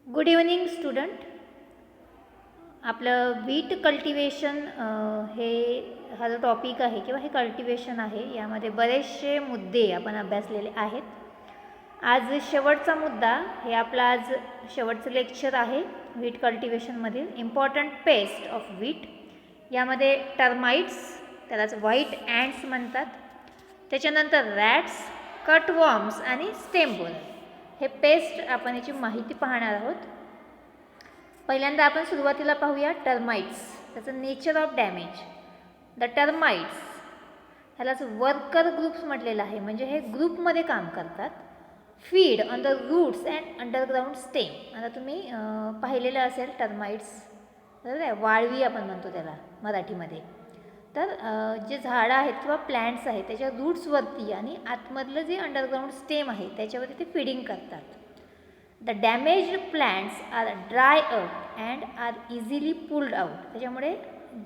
Good evening student. आपलं वीट cultivation हा जो टॉपिक आहे किंवा हे कल्टिवेशन आहे, यामध्ये बरेचसे मुद्दे आपण अभ्यासलेले आहेत. आज शेवटचा मुद्दा, हे आपला आज शेवटचं लेक्चर आहे वीट कल्टिवेशनमधील इम्पॉर्टंट पेस्ट ऑफ वीट. यामध्ये टर्माइट्स, त्यालाच व्हाईट अँट्स म्हणतात, त्याच्यानंतर रॅट्स, कटवॉर्म्स आणि स्टेम बोरर, हे पेस्ट आपण याची माहिती पाहणार आहोत. पहिल्यांदा आपण सुरुवातीला पाहूया टर्माइट्स, त्याचं nature of damage. The termites ह्यालाच वर्कर ग्रुप्स म्हटलेलं आहे, म्हणजे हे ग्रुपमध्ये काम करतात. Feed on the roots and underground stem. आता तुम्ही पाहिलेलं असेल टर्माइट्स, बरोबर आहे, वाळवी आपण म्हणतो त्याला मराठीमध्ये. तर जे झाडं आहेत किंवा प्लॅन्ट्स आहेत त्याच्या रूट्सवरती आणि आतमधलं जे अंडरग्राऊंड स्टेम आहे त्याच्यावरती ते फीडिंग करतात. The damaged plants are dry up and are easily pulled out. त्याच्यामुळे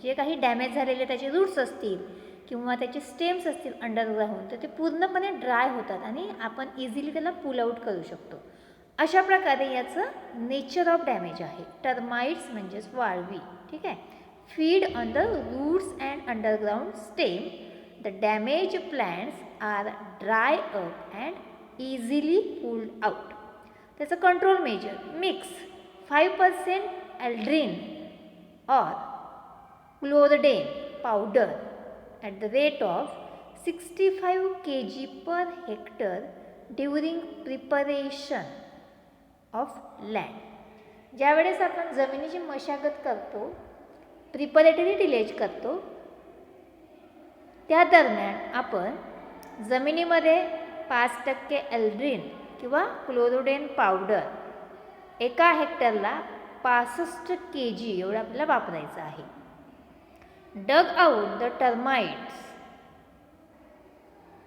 जे काही डॅमेज झालेले त्याचे रूट्स असतील किंवा त्याचे स्टेम्स असतील अंडरग्राऊंड, तर ते पूर्णपणे ड्राय होतात आणि आपण इझिली त्याला पुल आउट करू शकतो. अशा प्रकारे याचं नेचर ऑफ डॅमेज आहे. टर्माइट्स म्हणजेच वाळवी, ठीक आहे. Feed on the roots and underground stem. The damage plants are dry up and easily pulled out. त्याचं कंट्रोल मेजर, मिक्स 5% एल्ड्रीन और chlordane powder at the rate of 65 kg per hectare during preparation of land. ज्यावेळेस आपण जमिनीची मशागत करतो, preparatory tillage करतो, त्या दरम्यान आपण जमिनीमध्ये 5% एल्ड्रीन किंवा क्लोरोडेन पावडर एका हेक्टरला 65 kg एवढं आपल्याला वापरायचं आहे. डग आउट द टर्माइट्स,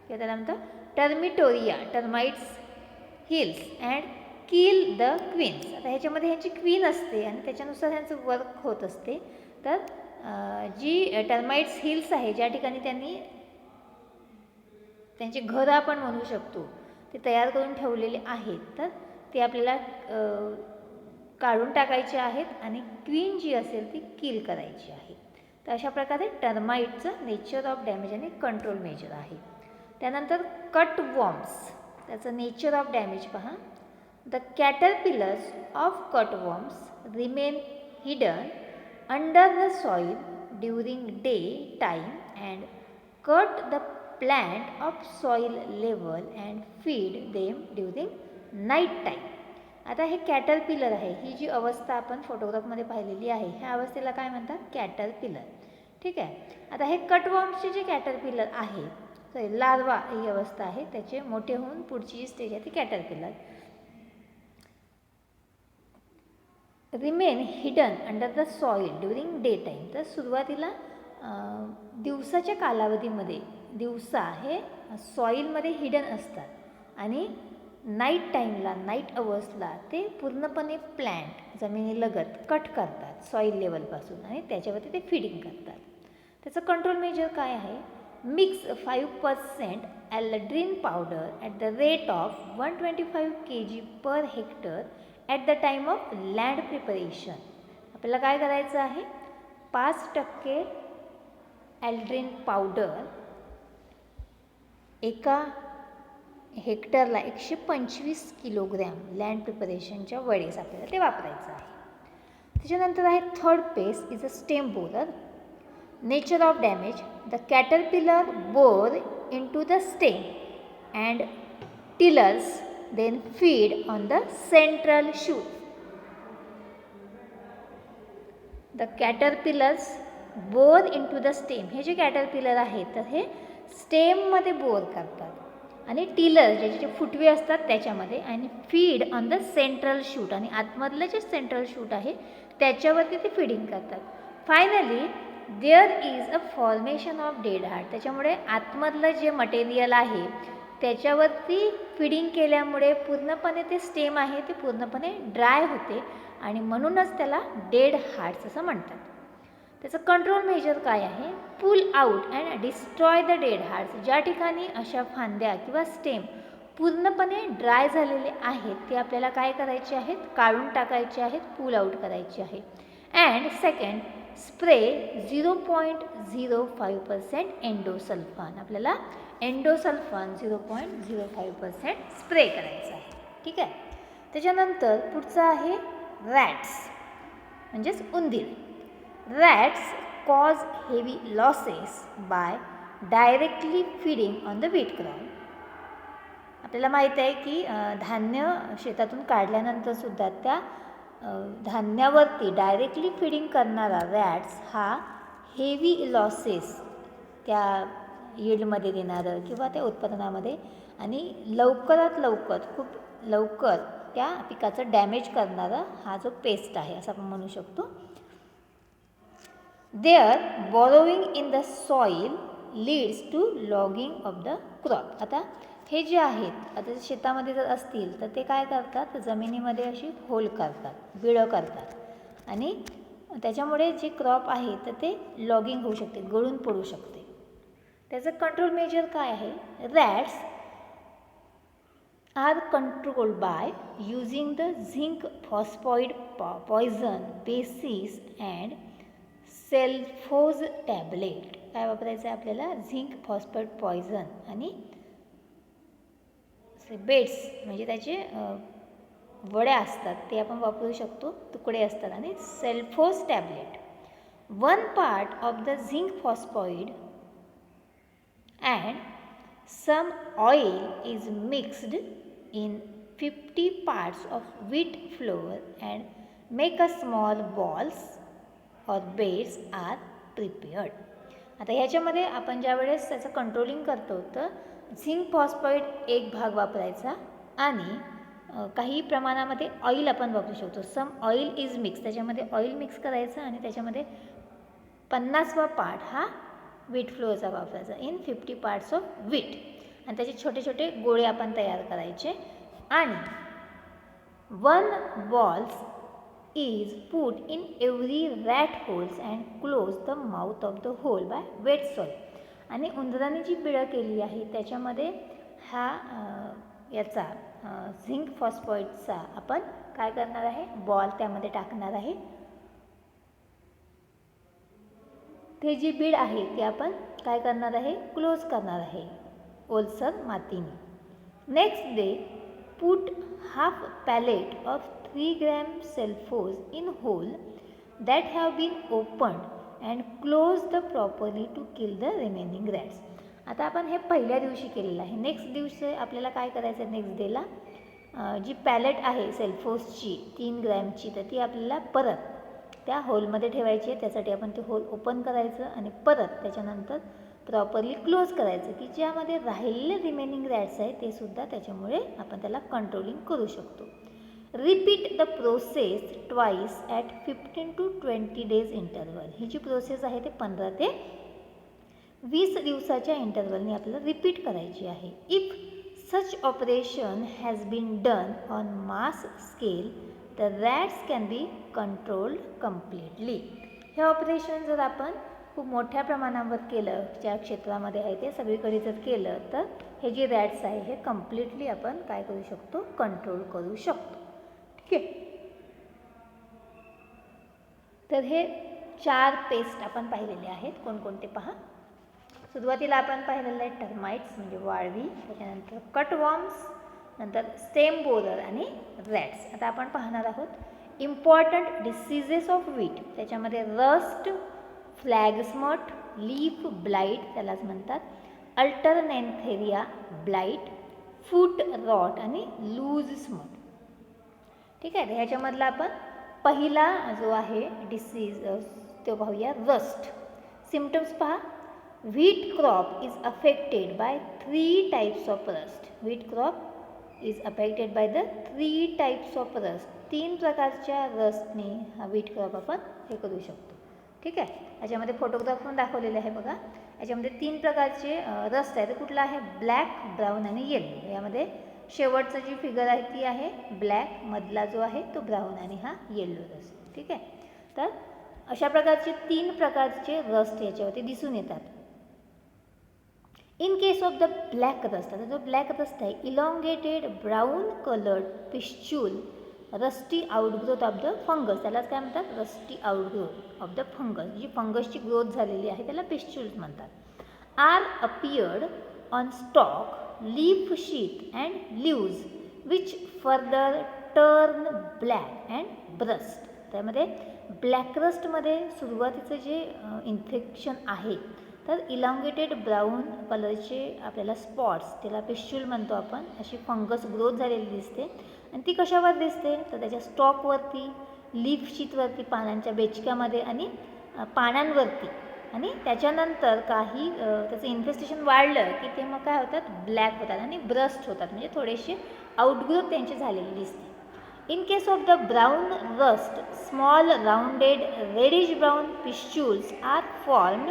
त्याला म्हणतात termitoria, termites hills and kill the queens. आता ह्याच्यामध्ये ह्याची क्वीन असते आणि त्याच्यानुसार ह्यांचं वर्क होत असते. तर जी टर्माइट्स हिल्स आहे, ज्या ठिकाणी त्यांची घरं आपण म्हणू शकतो, ते तयार करून ठेवलेले आहेत, तर ते आपल्याला काढून टाकायचे आहेत आणि क्वीन जी असेल ती किल करायची आहे. तर अशा प्रकारे टर्माइटचं नेचर ऑफ डॅमेज आणि कंट्रोल मेजर आहे. त्यानंतर कटवॉर्म्स, त्याचं नेचर ऑफ डॅमेज पहा. The caterpillars of cutworms remain hidden under the soil during day time and cut the plant of soil level and feed them during night time. आता हे caterpillar आहे, ही जी अवस्था आपण फोटोग्राफमध्ये पाहिलेली आहे, ह्या अवस्थेला काय म्हणतात, कॅटरपिलर, ठीक आहे. आता हे कटवॉर्म्सचे जे कॅटरपिलर आहे, सॉरी लार्वा ही अवस्था आहे, त्याचे मोठे होऊन पुढची जी स्टेज आहे ती caterpillar. Remain hidden under the soil during day time. तर सुरुवातीला दिवसाच्या कालावधीमध्ये, दिवसा हे सॉईलमध्ये हिडन असतात आणि नाईट टाईमला, नाईट अवर्सला ते पूर्णपणे प्लॅन्ट जमिनीलगत कट करतात सॉईल लेवलपासून आणि त्याच्यावरती ते फीडिंग करतात. त्याचं कंट्रोल मेजर काय आहे, mix 5% Aldrin powder at the rate of 125 kg per hectare at the time of land preparation. आपल्याला काय करायचं आहे, 5% एल्ड्रीन पावडर एका हेक्टरला 125 किलोग्रॅम लँड प्रिपरेशनच्या वेळेस आपल्याला ते वापरायचं आहे. त्याच्यानंतर आहे third pest is a stem borer. Nature of damage. The caterpillar bore into the stem and tillers then feed on the central shoot. The caterpillars bore into the stem. हे जे caterpillar आहेत तर हे स्टेममध्ये bore करतात आणि tiller ज्याचे फुटवे असतात त्याच्यामध्ये, आणि feed on the central shoot, आणि आतमधलं जे सेंट्रल शूट आहे त्याच्यावरती ते फीडिंग करतात. Finally there is a formation of dead heart. त्याच्यामुळे आतमधलं जे मटेरियल आहे त्याच्यावरती फीडिंग केल्यामुळे पूर्णपणे ते स्टेम आहे ते पूर्णपणे ड्राय होते आणि म्हणूनच त्याला डेड हार्ट्स असं म्हणतात. त्याचं कंट्रोल मेजर काय आहे, pull out and destroy the dead hearts. ज्या ठिकाणी अशा फांद्या किंवा स्टेम पूर्णपणे ड्राय झालेले आहेत ते आपल्याला काय करायचे आहेत, काढून टाकायचे आहेत, पुल आउट करायचे आहे. And second, spray 0.05% endosulfan. आपल्याला एंडोसल्फान 0.05% स्प्रे करायचं आहे. ठीक आहे. त्याच्यानंतर पुढचं आहे रॅट्स म्हणजेच उंदीर. Rats cause heavy losses by directly feeding on the wheat crop. आपल्याला माहीत आहे की धान्य शेतातून काढल्यानंतरसुद्धा त्या धान्यावरती डायरेक्टली फीडिंग करणारा रॅट्स हा हेवी लॉसेस त्या यील्डमध्ये देणारं किंवा त्या उत्पादनामध्ये आणि लवकरात लवकर खूप लवकर त्या पिकाचं डॅमेज करणारा हा जो पेस्ट आहे असं आपण म्हणू शकतो. Their burrowing in the soil leads to lodging of the crop. आता हे जे आहेत आता शेतामध्ये जर असतील तर ते काय करतात, जमिनीमध्ये अशी होल करतात, बिळं करतात आणि त्याच्यामुळे जे क्रॉप आहे तर ते लॉगिंग होऊ शकते, गळून पडू शकते. त्याचं कंट्रोल मेजर काय आहे, rats are controlled by using the zinc phosphide poison basis and Celphos tablet. काय वापरायचं आहे आपल्याला, झिंक फॉस्फॉइड पॉयझन आणि बेड्स म्हणजे त्याचे वड्या असतात ते आपण वापरू शकतो, तुकडे असतात, आणि Celphos tablet. 1 part of the zinc phosphide and some oil is mixed in 50 parts of wheat flour and make a small balls और बेड्स आर प्रिपेअर्ड. आता ह्याच्यामध्ये आपण ज्या वेळेस त्याचं कंट्रोलिंग करतो तर झिंक फॉस्फॉइड एक भाग वापरायचा आणि काही प्रमाणामध्ये ऑइल आपण वापरू शकतो. सम ऑइल इज मिक्स, त्याच्यामध्ये ऑइल मिक्स करायचं आणि त्याच्यामध्ये 50वा पार्ट हा व्हीट फ्लोअरचा वापरायचा इन 50 parts ऑफ व्हीट, आणि त्याचे छोटे छोटे गोळे आपण तयार करायचे. आणि 1 balls is put in every rat holes and close the mouth of the hole by wet soil. आणि उंदराने जी बिळं केली आहे त्याच्यामध्ये हा याचा झिंक फॉस्फॉइडचा आपण काय करणार आहे, बॉल त्यामध्ये टाकणार आहे. ते जी बीड आहे ते आपण काय करणार आहे, क्लोज करणार आहे ओलसर मातीने. Next day put half pellet of 3 grams Celphos in hole that have been opened and close the properly to kill the remaining rats. आता आपण हे पहिल्या दिवशी केलेलं आहे. नेक्स्ट दिवशी आपल्याला काय करायचं आहे, नेक्स्ट डेला जी पॅलेट आहे सेल्फोजची 3 ग्रॅमची तर ती आपल्याला परत त्या होलमध्ये ठेवायची आहे. त्यासाठी आपण ते होल ओपन करायचं आणि परत त्याच्यानंतर प्रॉपरली क्लोज करायचं की ज्यामध्ये राहिलेले रिमेनिंग रॅट्स आहे ते सुद्धा त्याच्यामुळे आपण त्याला कंट्रोलिंग करू शकतो. Repeat the process twice at 15 to 20 days interval. ही जी प्रोसेस आहे ते 15 ते 20 दिवसाच्या इंटरवलने आपल्याला रिपीट करायची आहे. If such operation has been done on mass scale the rats can be controlled completely. हे ऑपरेशन जर आपण खूप मोठ्या प्रमाणावर केलं, ज्या क्षेत्रामध्ये आहे ते सगळीकडे जर केलं तर हे जे रॅट्स आहे हे कम्प्लिटली आपण काय करू शकतो, कंट्रोल करू शकतो. ठीक आहे. तर हे 4 पेस्ट आपण पाहिलेले आहेत. कोणकोणते पहा. सुरुवातीला आपण पाहिलेलं आहे टर्माइट्स म्हणजे वाळवी, त्याच्यानंतर कटवॉर्म्स, नंतर स्टेम बोरर आणि रॅट्स. आता आपण पाहणार आहोत इम्पॉर्टंट डिसीजेस ऑफ व्हीट. त्याच्यामध्ये rust, flag smut, leaf blight त्यालाच म्हणतात, अल्टरनेन्थेरिया ब्लाइट, फूट रॉट आणि लूज स्मट. ठीक आहे. ह्याच्यामधला आपण पहिला जो आहे डिसीज तो पाहूया, रस्ट. सिम्पटम्स पहा. Wheat crop is affected by 3 types of rust. Wheat crop is affected by the 3 types of rust. 3 प्रकारच्या रस्टने हा व्हीट क्रॉप आपण हे करू शकतो. ठीक आहे. याच्यामध्ये फोटोग्राफ पण दाखवलेले आहे बघा. याच्यामध्ये 3 प्रकारचे रस्ट आहे. तर कुठला आहे, ब्लॅक, ब्राऊन आणि येलो. यामध्ये शेवटचं जी फिगर आहे ती आहे ब्लॅक, मधला जो आहे तो ब्राऊन आणि हा येलो रस्ट. ठीक आहे. तर अशा प्रकारचे 3 प्रकारचे रस्ट याच्यावरती दिसून येतात. In case of the black rust, आता जो ब्लॅक रस्ट आहे, elongated brown coloured pustule rusty outgrowth of the fungus, त्यालाच काय म्हणतात, rusty outgrowth of the fungus, जी फंगसची ग्रोथ झालेली आहे त्याला पिस्च्यूल्स म्हणतात, are appeared on stalk, leaf sheath and leaves which further turn black and burst. त्यामध्ये ब्लॅक रस्टमध्ये सुरुवातीचं जे इन्फेक्शन आहे, तर इलॉंगेटेड ब्राऊन कलरचे आपल्याला स्पॉट्स, त्याला पिस्च्यूल म्हणतो आपण, अशी फंगस ग्रोथ झालेली दिसते. आणि ती कशावर दिसते, तर त्याच्या स्टॉकवरती, लीफ शीटवरती, पानांच्या बेचक्यामध्ये आणि पानांवरती. आणि त्याच्यानंतर काही त्याचं इन्फेस्टेशन वाढलं की ते मग काय होतात, ब्लॅक होतात आणि ब्रस्ट होतात, म्हणजे थोडेसे आउटग्रोथ त्यांची झालेली दिसते. In case of the brown rust, small rounded reddish brown pustules are formed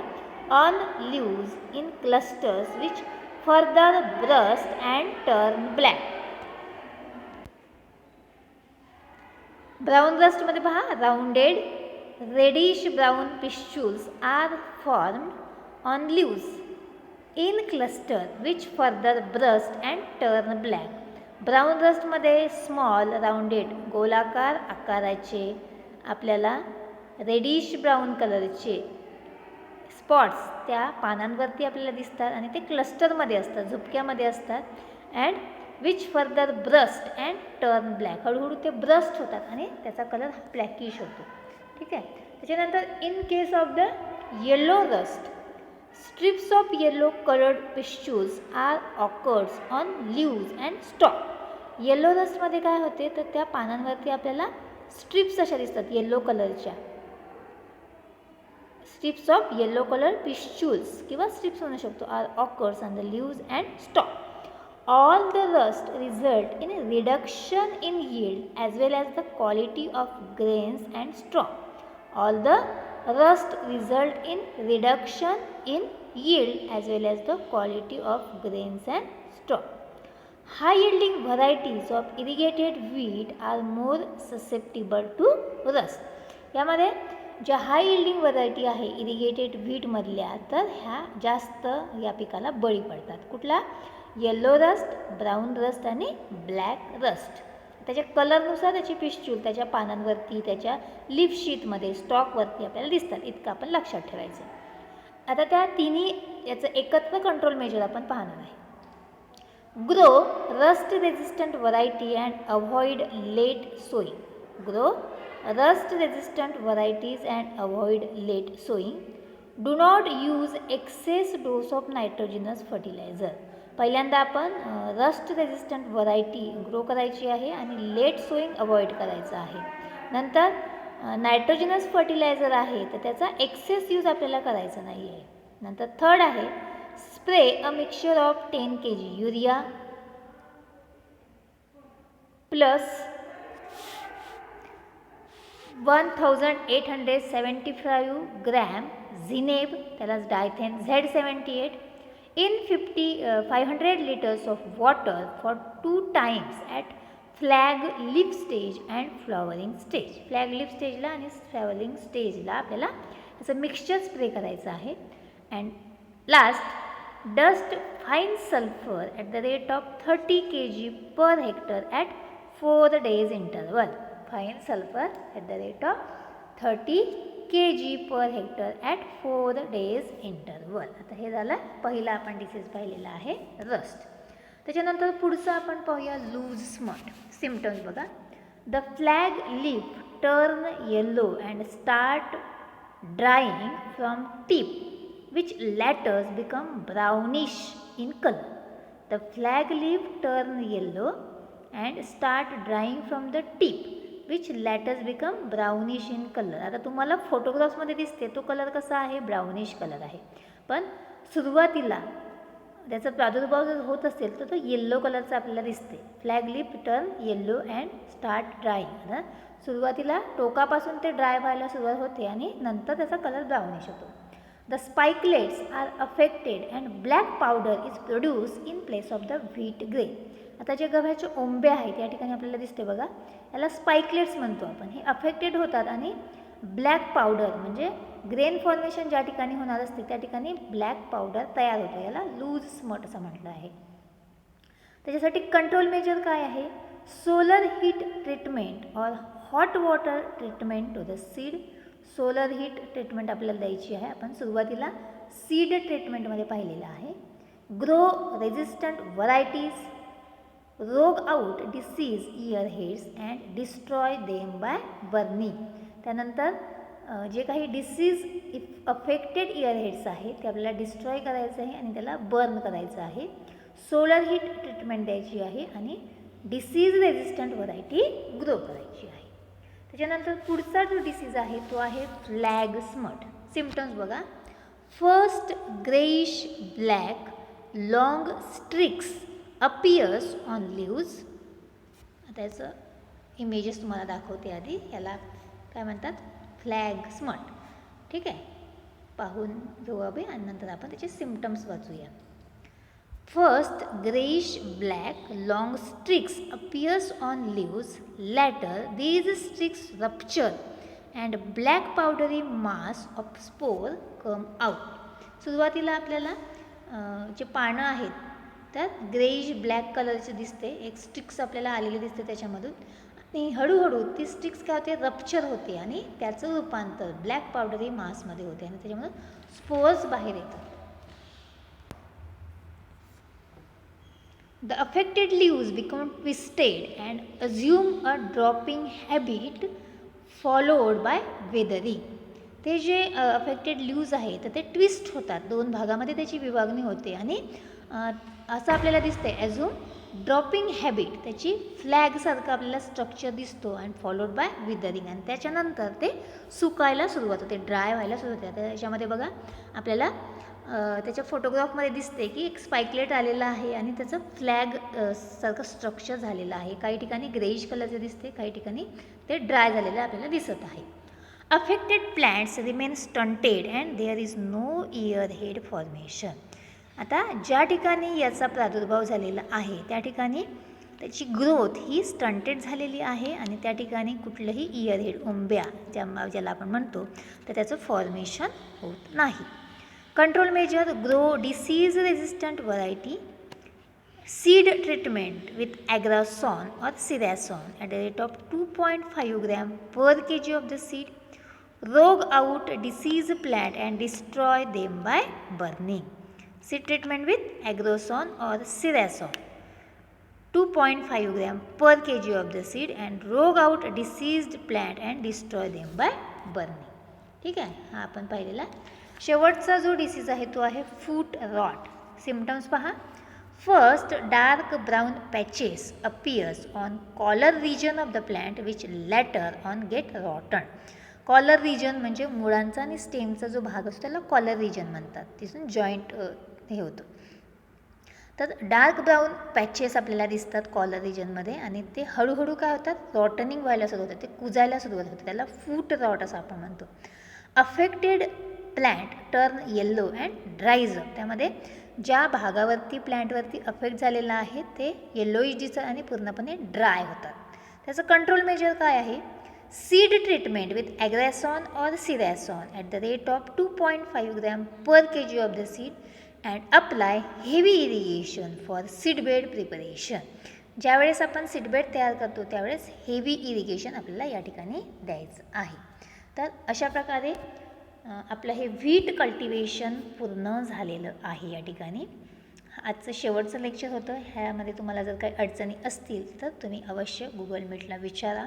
on leaves in clusters which further burst and turn black. Brown rust मध्ये पहा, rounded reddish brown pustules are formed on leaves in cluster which further burst and turn black. Brown रस्टमध्ये small rounded गोलाकार आकाराचे आपल्याला reddish brown कलरचे spots त्या पानांवरती आपल्याला दिसतात आणि ते क्लस्टरमध्ये असतात, झुपक्यामध्ये असतात. And which further burst and turn black, हळूहळू ते ब्रस्ट होतात आणि त्याचा कलर ब्लॅकिश होतो. ठीक आहे. त्याच्यानंतर in case of the yellow rust, strips of yellow colored pustules are occurs on leaves and stalk. Yellow रस्टमध्ये काय होते, तर त्या पानांवरती आपल्याला स्ट्रिप्स अशा दिसतात येलो कलरच्या, strips of yellow colour pustules किंवा स्ट्रिप्स म्हणू शकतो, are occurs on the leaves and stalk. All the rust result in reduction in yield as well as the quality of grains and straw. All the rust result in reduction in yield as well as the quality of grains and straw. High yielding varieties of irrigated wheat are more susceptible to rust. यामध्ये ज्या हाय yielding variety आहे irrigated व्हीटमधल्या, तर ह्या जास्त या पिकाला बळी पडतात. कुठला, येलो रस्ट, ब्राऊन रस्ट आणि ब्लॅक रस्ट. त्याच्या कलरनुसार त्याची पिस्च्यूल त्याच्या पानांवरती, त्याच्या लीफ शीटमध्ये, स्टॉकवरती आपल्याला दिसतात. इतकं आपण लक्षात ठेवायचं. आता त्या तिन्ही याचं एकत्र कंट्रोल मेजर आपण पाहणार आहे. Grow rust resistant variety and avoid late sowing. Grow rust resistant varieties and avoid late sowing. Do not use excess dose of nitrogenous fertiliser. पहिल्यांदा आपण रस्ट रेजिस्टंट व्हरायटी ग्रो करायची आहे आणि लेट सोईंग अवॉइड करायचं आहे. नंतर नायट्रोजिनस fertiliser आहे, तर त्याचा एक्सेस यूज आपल्याला करायचा नाही आहे. नंतर थर्ड आहे spray a mixture of 10 kg urea plus 1875 gram zineb, त्यालाच Dithane Z78 in 500 liters of water for 2 times at flag leaf stage and flowering stage. Flag leaf स्टेजला आणि फ्लॉवरिंग स्टेजला आपल्याला असं मिक्सचर स्प्रे करायचं आहे. And last dust fine sulphur at the rate of 30 kg per hectare at 4 days interval. Fine sulphur at the rate of 30 kg per hectare at 4 days interval. आता हे झालं पहिला आपण डिसीज पाहिलेला आहे रस्ट. त्याच्यानंतर पुढचं आपण पाहूया लूज स्मट. सिम्पटम्स बघा. The flag leaf turn yellow and start drying from tip which later become brownish in colour. The flag leaf turn yellow and start drying from the tip which later become brownish in colour. आता तुम्हाला फोटोग्राफ्समध्ये दिसते तो colour कसा आहे, brownish colour आहे. पण सुरुवातीला त्याचा प्रादुर्भाव जर होत असेल तर तो येल्लो कलरचा आपल्याला दिसते. Flag leaf turn yellow and start drawing. सुरुवातीला टोकापासून ते ड्राय व्हायला सुरुवात होते आणि नंतर त्याचा कलर ब्राउनिश होतो. The spikelets are affected and black powder is produce in place of the wheat grain. आता जे गव्हाचे ओंबे आहेत या ठिकाणी आपल्याला दिसते बघा, याला स्पाइकलेट्स म्हणतो आपण. हे अफेक्टेड होतात आणि ब्लॅक पावडर म्हणजे ग्रेन फॉर्मेशन ज्या ठिकाणी होणार असते त्या ठिकाणी ब्लॅक पावडर तयार होतो, याला लूज स्मट असं म्हटलं आहे. त्याच्यासाठी कंट्रोल मेजर काय आहे? सोलर हीट ट्रीटमेंट और hot water treatment to the seed. Solar heat treatment आपल्याला द्यायची आहे. आपण सुरुवातीला सीड ट्रीटमेंटमध्ये पाहिलेलं आहे. Grow resistant varieties, rogue out disease ear heads and destroy them by burning. त्यानंतर जे काही डिसीज अफेक्टेड इयर हेड्स आहेत ते आपल्याला डिस्ट्रॉय करायचं आहे आणि त्याला बर्न करायचं आहे. सोलर हीट ट्रीटमेंट द्यायची आहे आणि डिसीज रेजिस्टंट व्हरायटी ग्रो करायची आहे. त्याच्यानंतर पुढचा जो डिसीज आहे तो आहे फ्लॅग स्मट. सिम्पटम्स बघा. First greyish black long streaks appears on leaves. त्याचं इमेजेस तुम्हाला दाखवते आधी. याला काय म्हणतात? Flag smut. ठीक आहे, पाहून घेऊ अभि आणि नंतर आपण त्याचे सिम्पटम्स वाचूया. First greyish black long streaks appears on leaves. Later these streaks rupture and black powdery mass of spore come out. सुरुवातीला आपल्याला जे पानं आहेत त्यात ग्रेइश ब्लॅक कलरचे दिसते, एक स्ट्रिक्स आपल्याला आलेली दिसते त्याच्यामधून आणि हळूहळू ती स्ट्रिक्स काय होते? रप्चर होते आणि त्याचं रूपांतर ब्लॅक पावडरी मासमध्ये होते आणि त्याच्यामधून स्पोर्स बाहेर येतात. The affected leaves become twisted and assume a dropping habit followed by weathering. ते जे अफेक्टेड लीव्ज आहेत तर ते ट्विस्ट होतात, दोन भागामध्ये त्याची विभागणी होते आणि असं आपल्याला दिसतंय ॲझ्युम ड्रॉपिंग हॅबिट, त्याची फ्लॅगसारखं आपल्याला स्ट्रक्चर दिसतो आणि फॉलोड बाय विदरिंग आणि त्याच्यानंतर ते सुकायला सुरुवात होते, ड्राय व्हायला सुरुवात होते. त्याच्यामध्ये बघा आपल्याला त्याच्या फोटोग्राफमध्ये दिसते की एक स्पाइकलेट आलेला आहे आणि त्याचं फ्लॅग सारखं स्ट्रक्चर झालेलं आहे. काही ठिकाणी ग्रेइश कलरचे दिसते, काही ठिकाणी ते ड्राय झालेलं आपल्याला दिसत आहे. Affected plants remain stunted and there is no ear head formation. आता ज्या ठिकाणी याचा प्रादुर्भाव झालेला आहे त्या ठिकाणी त्याची ग्रोथ ही स्टंटेड झालेली आहे आणि त्या ठिकाणी कुठलंही इयर हेड उंब्या ज्याला आपण म्हणतो तर त्याचं फॉर्मेशन होत नाही. Control measure grow disease resistant variety. Seed treatment with Agrosan और Ceresan at the rate of 2.5 gram per kg of the seed. Rogue out disease plant and destroy them by burning. Seed treatment with Agrosan और Ceresan 2.5 gram per kg of the seed and rogue out diseased plant and destroy them by burning. ठीक आहे, हा आपण पाहिलेला. शेवटचा जो disease आहे तो आहे फूट रॉट. सिम्पटम्स पहा. First dark brown patches appears on collar region of the plant which later on get rotten. Collar region म्हणजे मुळांचा आणि स्टेमचा जो भाग असतो त्याला कॉलर रिजन म्हणतात, तिथून जॉईंट हे होतं. तर डार्क ब्राऊन पॅचेस आपल्याला दिसतात कॉलर रिजनमध्ये आणि ते हळूहळू काय होतात? रॉटनिंग व्हायला सुरुवात होते, कुजायला सुरुवात होते, त्याला फूट रॉट असं आपण म्हणतो. Affected plant turn yellow and dries up. त्यामध्ये ज्या भागावरती प्लॅन्टवरती अफेक्ट झालेला आहे ते येल्लोइश दिसतात आणि पूर्णपणे ड्राय होतात. त्याचं कंट्रोल मेजर काय आहे? सीड ट्रीटमेंट विथ ॲग्रासॉन और Ceresan at the rate of 2.5 gram per kg of the seed and apply heavy irrigation for seedbed preparation. ज्यावेळेस आपण सीडबेड तयार करतो त्यावेळेस हेवी इरिगेशन आपल्याला या ठिकाणी द्यायचं आहे. तर अशा प्रकारे आपलं हे व्हीट कल्टिवेशन पूर्ण झालेलं आहे या ठिकाणी. आजचं शेवटचं लेक्चर होतं. ह्यामध्ये तुम्हाला जर काही अडचणी असतील तर तुम्ही अवश्य गुगल मीटला विचारा.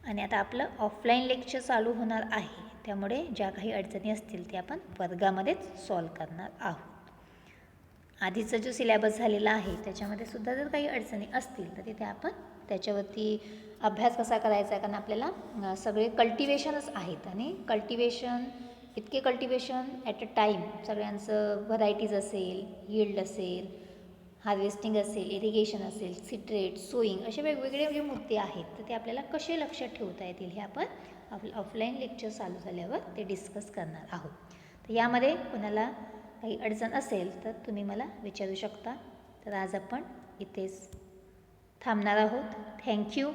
आणि आता आपलं ऑफलाईन लेक्चर चालू होणार आहे त्यामुळे ज्या काही अडचणी असतील ते आपण वर्गामध्येच सॉल्व करणार आहोत. आधीचा जो सिलेबस झालेला आहे त्याच्यामध्ये सुद्धा जर काही अडचणी असतील तर तिथे आपण त्याच्यावरती अभ्यास कसा करायचा आहे, कारण आपल्याला सगळे कल्टिवेशनच आहेत आणि कल्टिवेशन इतके कल्टिवेशन ॲट अ टाईम सगळ्यांचं व्हरायटीज असेल, यील्ड असेल, हार्वेस्टिंग असेल, इरिगेशन असेल, सिट्रेट, सोईंग असे वेगवेगळे जे मुद्दे आहेत तर ते आपल्याला कसे लक्षात ठेवता येतील हे आपण आपलं ऑफलाईन लेक्चर चालू झाल्यावर ते डिस्कस करणार आहोत. तर यामध्ये कोणाला काही अडचण असेल तर तुम्ही मला विचारू शकता. तर आज आपण इथेच थांबणार आहोत. थँक्यू.